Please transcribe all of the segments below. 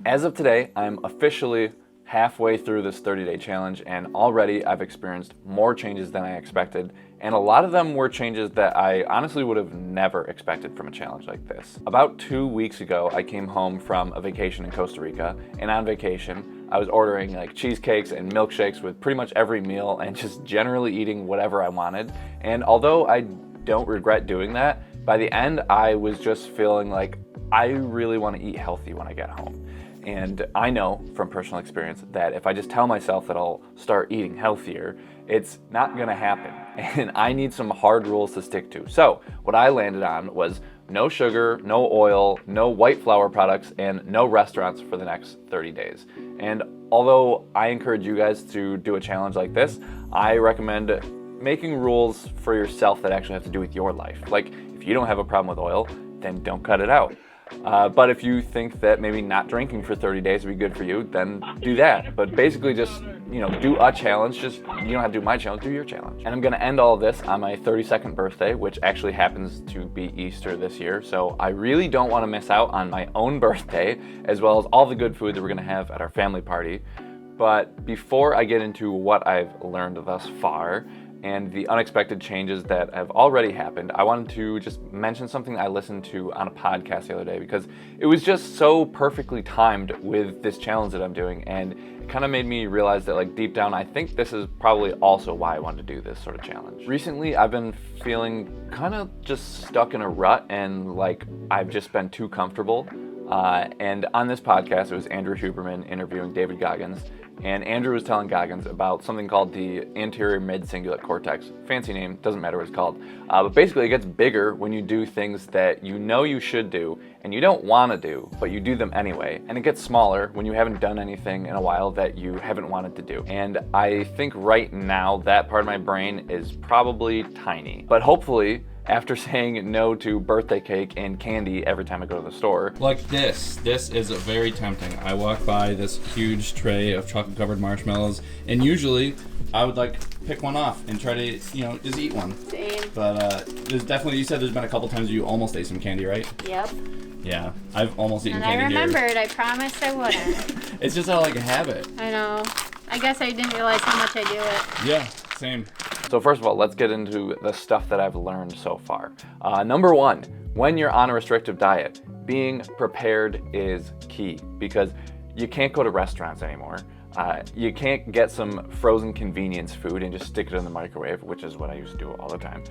As of today, I'm officially halfway through this 30-day challenge, and already I've experienced more changes than I expected, and a lot of them were changes that I honestly would have never expected from a challenge like this. About 2 weeks ago, I came home from a vacation in Costa Rica, and on vacation, I was ordering like cheesecakes and milkshakes with pretty much every meal and just generally eating whatever I wanted. And although I don't regret doing that, by the end, I was just feeling like I really want to eat healthy when I get home. And I know from personal experience that if I just tell myself that I'll start eating healthier, it's not gonna happen. And I need some hard rules to stick to. So what I landed on was no sugar, no oil, no white flour products, and no restaurants for the next 30 days. And although I encourage you guys to do a challenge like this, I recommend making rules for yourself that actually have to do with your life. Like if you don't have a problem with oil, then don't cut it out. But if you think that maybe not drinking for 30 days would be good for you, then do that. But basically just, do a challenge. Just, you don't have to do my challenge, do your challenge. And I'm gonna end all of this on my 32nd birthday, which actually happens to be Easter this year. So I really don't wanna miss out on my own birthday, as well as all the good food that we're gonna have at our family party. But before I get into what I've learned thus far, and the unexpected changes that have already happened, I wanted to just mention something I listened to on a podcast the other day because it was just so perfectly timed with this challenge that I'm doing, and it kind of made me realize that deep down, I think this is probably also why I wanted to do this sort of challenge. Recently, I've been feeling kind of just stuck in a rut and I've just been too comfortable. And on this podcast, it was Andrew Huberman interviewing David Goggins. And Andrew was telling Goggins about something called the anterior mid-cingulate cortex. Fancy name, doesn't matter what it's called. But basically it gets bigger when you do things that you know you should do and you don't want to do, but you do them anyway. And it gets smaller when you haven't done anything in a while that you haven't wanted to do. And I think right now that part of my brain is probably tiny. But hopefully, after saying no to birthday cake and candy every time I go to the store. Like this is very tempting. I walk by this huge tray of chocolate covered marshmallows, and usually I would pick one off and try to, just eat one. Same. But there's definitely, you said there's been a couple times you almost ate some candy, right? Yep. Yeah, I've almost eaten and candy I remembered, I promised I wouldn't. It's just a habit. I know. I guess I didn't realize how much I do it. Yeah, same. So first of all, let's get into the stuff that I've learned so far. Number one, when you're on a restrictive diet, being prepared is key because you can't go to restaurants anymore. You can't get some frozen convenience food and just stick it in the microwave, which is what I used to do all the time.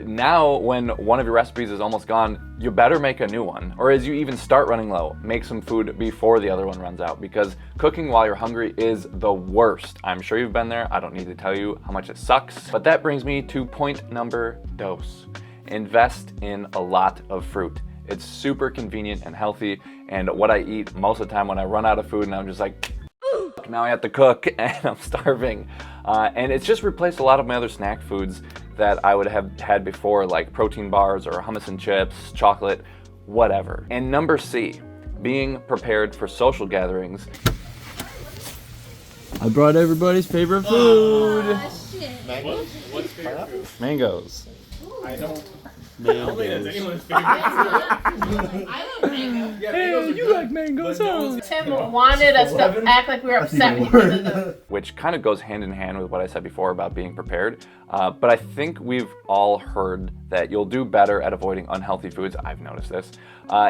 Now, when one of your recipes is almost gone, you better make a new one. Or as you even start running low, make some food before the other one runs out because cooking while you're hungry is the worst. I'm sure you've been there. I don't need to tell you how much it sucks. But that brings me to point number dos. Invest in a lot of fruit. It's super convenient and healthy, and what I eat most of the time when I run out of food and I'm just now I have to cook and I'm starving. And it's just replaced a lot of my other snack foods that I would have had before, like protein bars or hummus and chips, chocolate, whatever. And number C, being prepared for social gatherings. I brought everybody's favorite food. Mangoes? What's favorite food? Mangoes. I don't. Mangoes. I don't think that's anyone's favorite food. I love mango. Yeah, Hey, you like mangoes, huh? Tim wanted us to act like we were upset because of the... Which kind of goes hand in hand with what I said before about being prepared. But I think we've all heard that you'll do better at avoiding unhealthy foods. I've noticed this.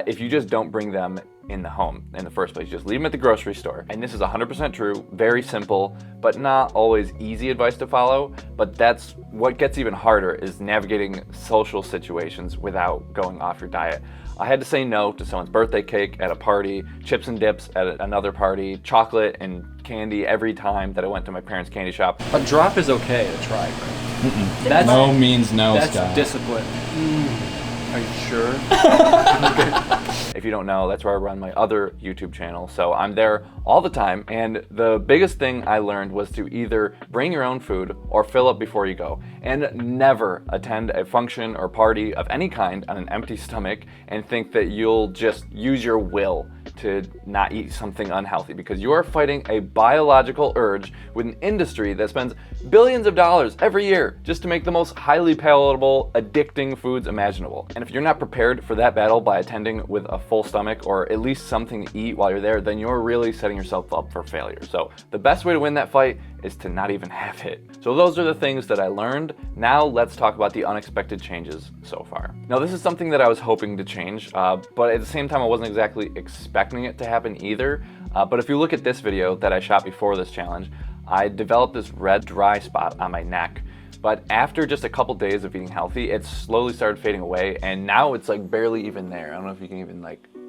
If you just don't bring them in the home in the first place. Just leave them at the grocery store. And this is 100% true, very simple, but not always easy advice to follow. But that's what gets even harder is navigating social situations without going off your diet. I had to say no to someone's birthday cake at a party, chips and dips at another party, chocolate and candy every time that I went to my parents' candy shop. A drop is okay to try. That's no means no, That's Scott. discipline. Are you sure? If you don't know, that's where I run my other YouTube channel. So I'm there all the time. And the biggest thing I learned was to either bring your own food or fill up before you go. And never attend a function or party of any kind on an empty stomach and think that you'll just use your will to not eat something unhealthy, because you are fighting a biological urge with an industry that spends billions of dollars every year just to make the most highly palatable, addicting foods imaginable. And if you're not prepared for that battle by attending with a full stomach or at least something to eat while you're there, then you're really setting yourself up for failure. So the best way to win that fight is to not even have it. So those are the things that I learned. Now let's talk about the unexpected changes so far. Now this is something that I was hoping to change, but at the same time I wasn't exactly expecting it to happen either. But if you look at this video that I shot before this challenge, I developed this red dry spot on my neck. But after just a couple days of eating healthy, it slowly started fading away, and now it's like barely even there. I don't know if you can even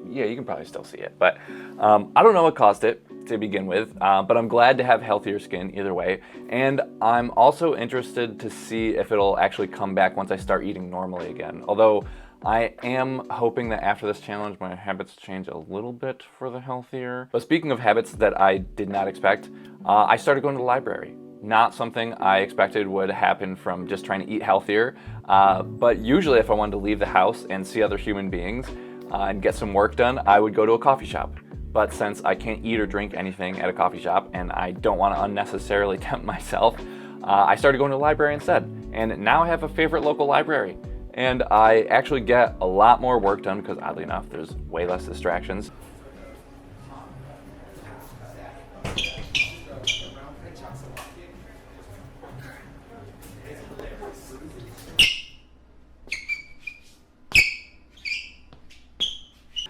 yeah, you can probably still see it, but I don't know what caused it to begin with, but I'm glad to have healthier skin either way. And I'm also interested to see if it'll actually come back once I start eating normally again. Although I am hoping that after this challenge, my habits change a little bit for the healthier. But speaking of habits that I did not expect, I started going to the library. Not something I expected would happen from just trying to eat healthier, but usually if I wanted to leave the house and see other human beings and get some work done, I would go to a coffee shop. But since I can't eat or drink anything at a coffee shop and I don't want to unnecessarily tempt myself, I started going to the library instead. And now I have a favorite local library. And I actually get a lot more work done because, oddly enough, there's way less distractions.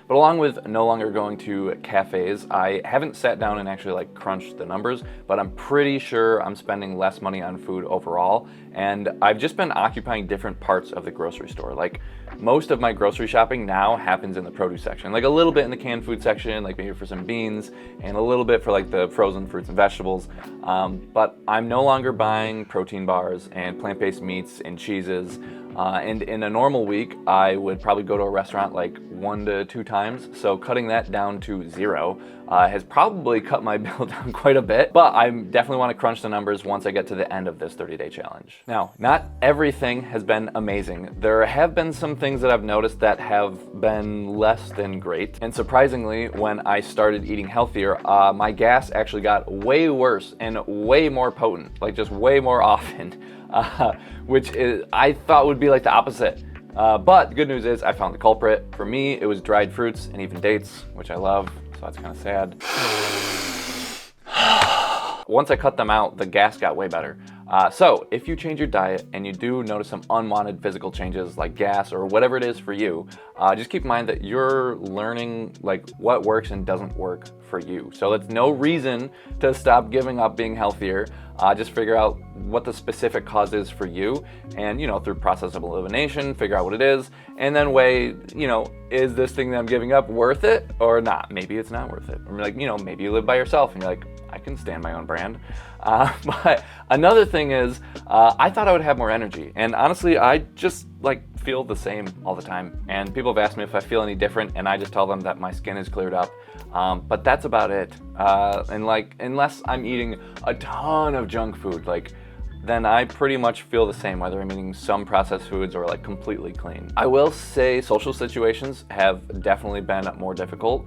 But along with no longer going to cafes, I haven't sat down and actually crunched the numbers, but I'm pretty sure I'm spending less money on food overall. And I've just been occupying different parts of the grocery store. Like most of my grocery shopping now happens in the produce section, like a little bit in the canned food section, like maybe for some beans, and a little bit for the frozen fruits and vegetables. But I'm no longer buying protein bars and plant-based meats and cheeses. And in a normal week, I would probably go to a restaurant 1 to 2 times. So cutting that down to 0 has probably cut my bill down quite a bit. But I definitely want to crunch the numbers once I get to the end of this 30-day challenge. Now, not everything has been amazing. There have been some things that I've noticed that have been less than great. And surprisingly, when I started eating healthier, my gas actually got way worse and way more potent, just way more often. Which I thought would be the opposite. But the good news is I found the culprit. For me, it was dried fruits and even dates, which I love, so that's kind of sad. Once I cut them out, the gas got way better. So if you change your diet and you do notice some unwanted physical changes like gas or whatever it is for you, just keep in mind that you're learning what works and doesn't work for you. So it's no reason to stop giving up being healthier. Just figure out what the specific cause is for you, and through process of elimination, figure out what it is, and then weigh, is this thing that I'm giving up worth it or not? Maybe it's not worth it. Or maybe you live by yourself and you're I can stand my own brand. But another thing is, I thought I would have more energy, and honestly, I just feel the same all the time. And people have asked me if I feel any different, and I just tell them that my skin is cleared up. But that's about it. And unless I'm eating a ton of junk food, then I pretty much feel the same, whether I'm eating some processed foods or completely clean. I will say social situations have definitely been more difficult.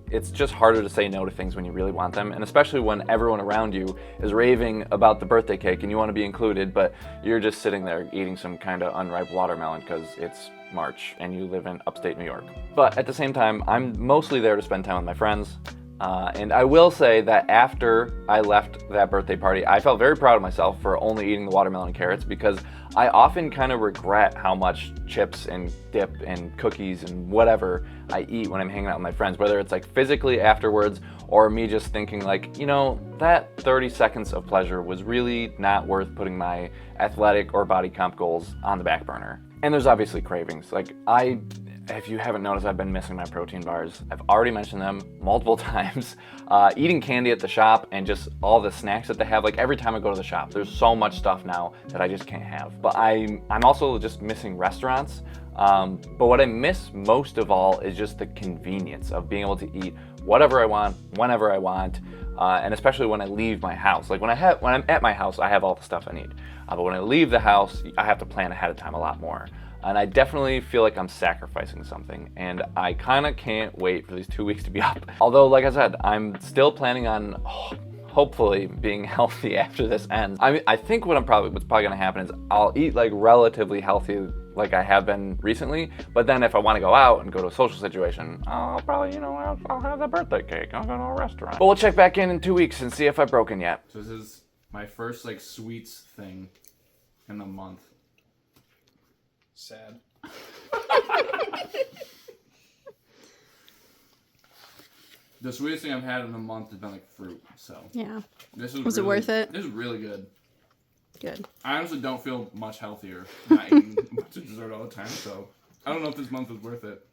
It's just harder to say no to things when you really want them, and especially when everyone around you is raving about the birthday cake and you want to be included, but you're just sitting there eating some kind of unripe watermelon because it's March and you live in upstate New York. But at the same time, I'm mostly there to spend time with my friends. And I will say that after I left that birthday party, I felt very proud of myself for only eating the watermelon and carrots, because I often kind of regret how much chips and dip and cookies and whatever I eat when I'm hanging out with my friends, whether it's physically afterwards or me just thinking that 30 seconds of pleasure was really not worth putting my athletic or body comp goals on the back burner. And there's obviously cravings. If you haven't noticed, I've been missing my protein bars. I've already mentioned them multiple times. Eating candy at the shop and just all the snacks that they have. Every time I go to the shop, there's so much stuff now that I just can't have. But I'm also just missing restaurants. But what I miss most of all is just the convenience of being able to eat whatever I want, whenever I want, and especially when I leave my house. When I'm at my house, I have all the stuff I need. But when I leave the house, I have to plan ahead of time a lot more. and I definitely feel like I'm sacrificing something, and I kind of can't wait for these 2 weeks to be up. Although, like I said, I'm still planning on hopefully being healthy after this ends. I think what's probably gonna happen is I'll eat like relatively healthy like I have been recently, but then if I wanna go out and go to a social situation, I'll probably, you know, I'll have the birthday cake, I'll go to a restaurant. But we'll check back in 2 weeks and see if I've broken yet. So this is my first like sweets thing in a month. Sad. The sweetest thing I've had in a month has been like fruit, so. Yeah. This Was it worth it? This is really good. Good. I honestly don't feel much healthier not eating much of dessert all the time, so I don't know if this month was worth it.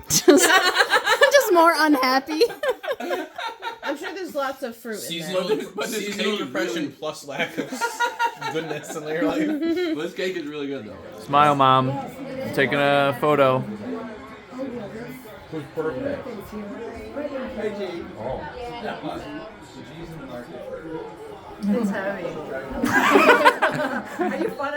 Just more unhappy. I'm sure there's lots of fruit in there. Seasonal depression plus lack of goodness in your life. This cake is really good though. Smile, Mom. I'm taking a photo. Whose birthday? It's heavy.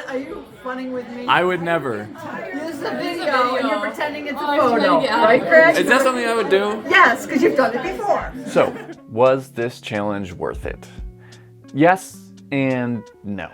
Are you funning with me? I would never. This is a video and you're pretending it's a photo. Right, Chris? Is that something I would do? Yes, because you've done it before. So, was this challenge worth it? Yes and no.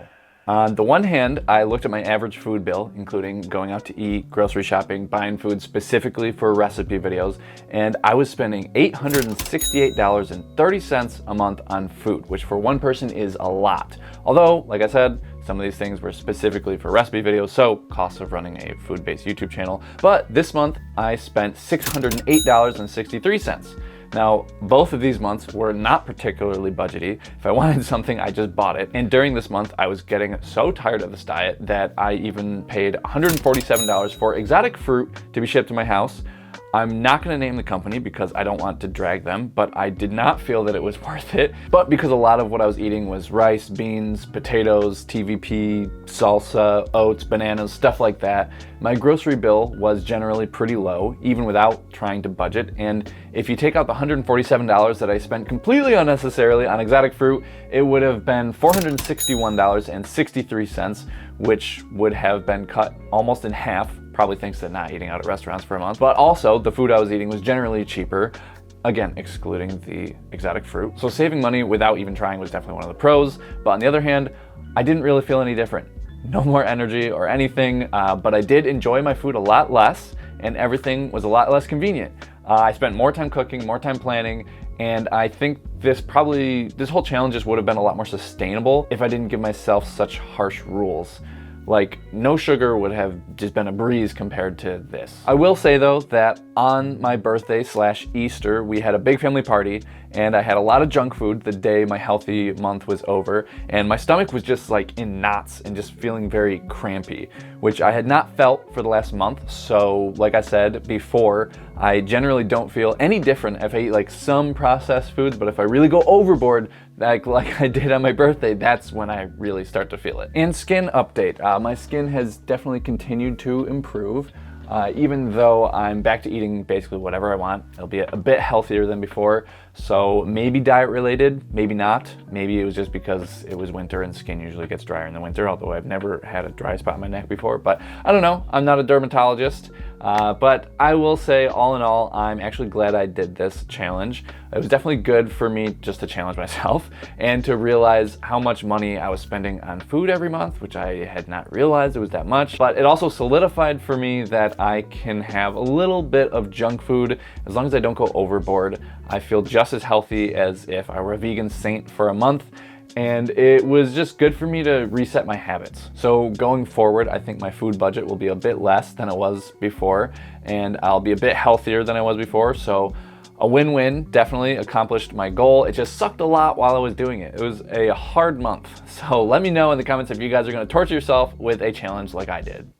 On the one hand, I looked at my average food bill, including going out to eat, grocery shopping, buying food specifically for recipe videos, and I was spending $868.30 a month on food, which for one person is a lot. Although, like I said, some of these things were specifically for recipe videos, so costs of running a food-based YouTube channel. But this month, I spent $608.63. Now, both of these months were not particularly budgety. If I wanted something, I just bought it. And during this month, I was getting so tired of this diet that I even paid $147 for exotic fruit to be shipped to my house. I'm not gonna name the company because I don't want to drag them, but I did not feel that it was worth it. But because a lot of what I was eating was rice, beans, potatoes, TVP, salsa, oats, bananas, stuff like that, my grocery bill was generally pretty low, even without trying to budget. And if you take out the $147 that I spent completely unnecessarily on exotic fruit, it would have been $461.63, which would have been cut almost in half, probably thanks to not eating out at restaurants for a month. But also, the food I was eating was generally cheaper, again, excluding the exotic fruit. So saving money without even trying was definitely one of the pros. But on the other hand, I didn't really feel any different. No more energy or anything, but I did enjoy my food a lot less, and everything was a lot less convenient. I spent more time cooking, more time planning, and I think this whole challenge just would have been a lot more sustainable if I didn't give myself such harsh rules. Like, no sugar would have just been a breeze compared to this. I will say though that on my birthday / Easter, we had a big family party, and I had a lot of junk food the day my healthy month was over, and my stomach was just like in knots and just feeling very crampy, which I had not felt for the last month. So like I said before, I generally don't feel any different if I eat like some processed foods, but if I really go overboard, like I did on my birthday, that's when I really start to feel it. And skin update. My skin has definitely continued to improve. Even though I'm back to eating basically whatever I want. It'll be a bit healthier than before. So maybe diet related, maybe not. Maybe it was just because it was winter and skin usually gets drier in the winter, although I've never had a dry spot on my neck before. But I don't know, I'm not a dermatologist. But I will say, all in all, I'm actually glad I did this challenge. It was definitely good for me just to challenge myself and to realize how much money I was spending on food every month, which I had not realized it was that much. But it also solidified for me that I can have a little bit of junk food as long as I don't go overboard. I feel just as healthy as if I were a vegan saint for a month. And it was just good for me to reset my habits. So going forward, I think my food budget will be a bit less than it was before, and I'll be a bit healthier than I was before. So a win-win, definitely accomplished my goal. It just sucked a lot while I was doing it. It was a hard month. So let me know in the comments if you guys are gonna torture yourself with a challenge like I did.